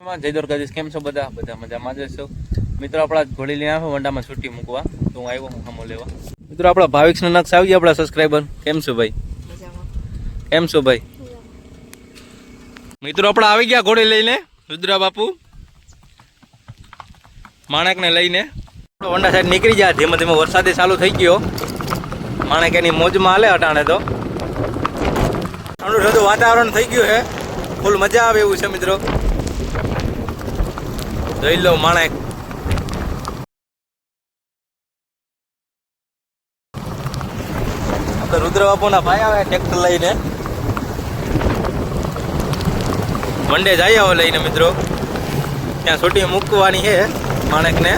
જય દ્વારકાધીશ, કેમ છો બધા? બધા મજામાં જ છો મિત્રો. આપણા ઘોડી લઈને આવ્યો વંડામાં છૂટી મૂકવા, તો હું આવ્યો હું હમો લેવા. મિત્રો આપણા ભાવિકનો નક્ષ આવી ગયા, આપણા સબસ્ક્રાઈબર. કેમ છો ભાઈ? કેમ છો ભાઈ? મિત્રો આપણા આવી ગયા ઘોડી લઈને રુદ્રા બાપુ માણેકને લઈને વંડા સાઈડ નીકળી ગયા. ધીમે ધીમે વરસાદે ચાલુ થઈ ગયો. માણેક એની મોજમાં હાલે અટાણે તો ઠંડુ ઠંડુ વાતાવરણ થઈ ગયું છે, ફૂલ મજા આવે એવું છે મિત્રો. જોઈ લો માણેક. આપણે રુદ્ર બાપુના ભાઈ આવે ટ્રેક્ટર લઈને વંડે જાય આવો લઈને મિત્રો. ત્યાં છોટી મૂકવાની છે માણેકને.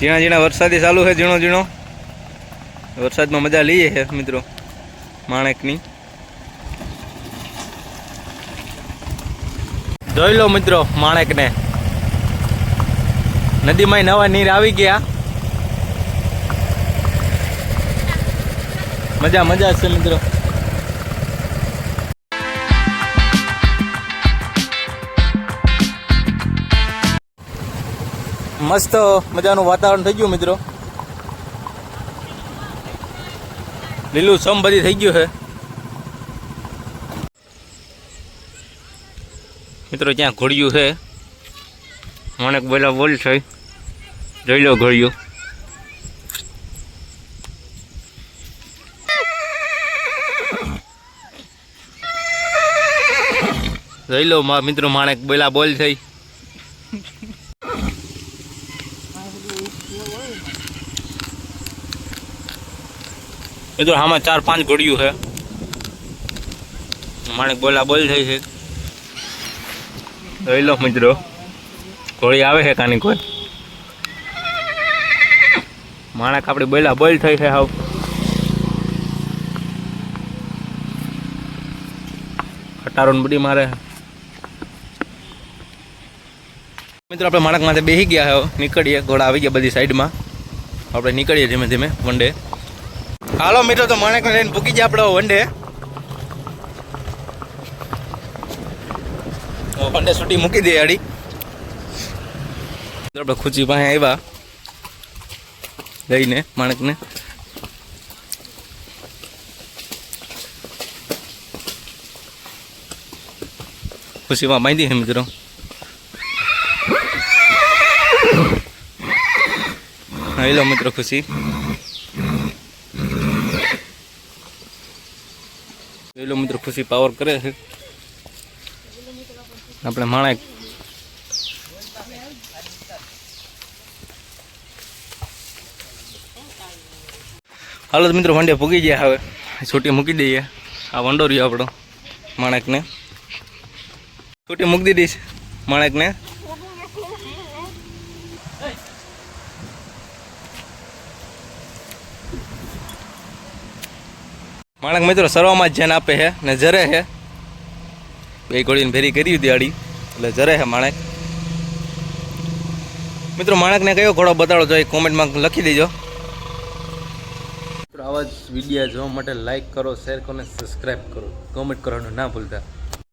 ઝીણા ઝીણા વરસાદી ચાલુ છે, ઝીણો ઝીણો વરસાદમાં મજા લઈએ છે મિત્રો માણેકની. જોઈ લો મિત્રો માણેકને. નદીમાં નવા નીર આવી ગયા. મજા મજા છે મિત્રો. મસ્ત મજાનું વાતાવરણ થઈ ગયું મિત્રો. લીલું સમ બધી થઈ ગયું છે મિત્રો. ત્યાં ઘોડિયું છે, માણેક બોલા બોલ છે. જોઈ લો ઘોડિયું. જોઈ લો મિત્રો માણેક બોલા બોલ થઈ. મિત્રો આમાં 4-5 ઘોડિયું છે. માણેક બોલા બોલ થઈ છે. જોઈ લો મિત્રો ઘોડી આવે છે કાની કોઈ. માણેક આપણી બોલા બોલ થઈ છે. હાવ ખટારો બડી મારે મિત્રો. આપણે માણેક માથે બેસી ગયા છે, નીકળીએ. ઘોડા આવી ગયા બધી સાઈડમાં. આપણે નીકળીએ ધીમે ધીમે વંડે. હાલો મિત્રો, તો માણેકને લઈને ભૂકી જાય આપણે વંડે. વંડે છૂટી મૂકી દે આડી. આપણે ખુચી પાસે આવ્યા લઈને માણેકને. ખુશીમાં બાંધી છે મિત્રો. હેલો મિત્રો ખુશી. હેલો મિત્રો ખુશી પાવર કરે છે. આપણે માણેક હાલો મિત્રો વંડે ભૂગી ગયા. હવે છૂટી મૂકી દઈએ. આ વંડો રહ્યો આપણો માણેકને. છૂટી મૂકી દીધી માણેકને. માણેક મિત્રો સરવામાં જ ધ્યાન આપે છે ને જરે છે. બે ઘોડીને ભેરી કરી દિવાળી એટલે જરે છે માણેક. મિત્રો માણેકને કયો ઘોડો બતાડો જોઈએ કોમેન્ટમાં લખી દેજો. આવા જ વિડીયો જોવા માટે લાઈક કરો, શેર કરો અને સબસ્ક્રાઈબ કરો. કોમેન્ટ કરવાનું ના ભૂલતા.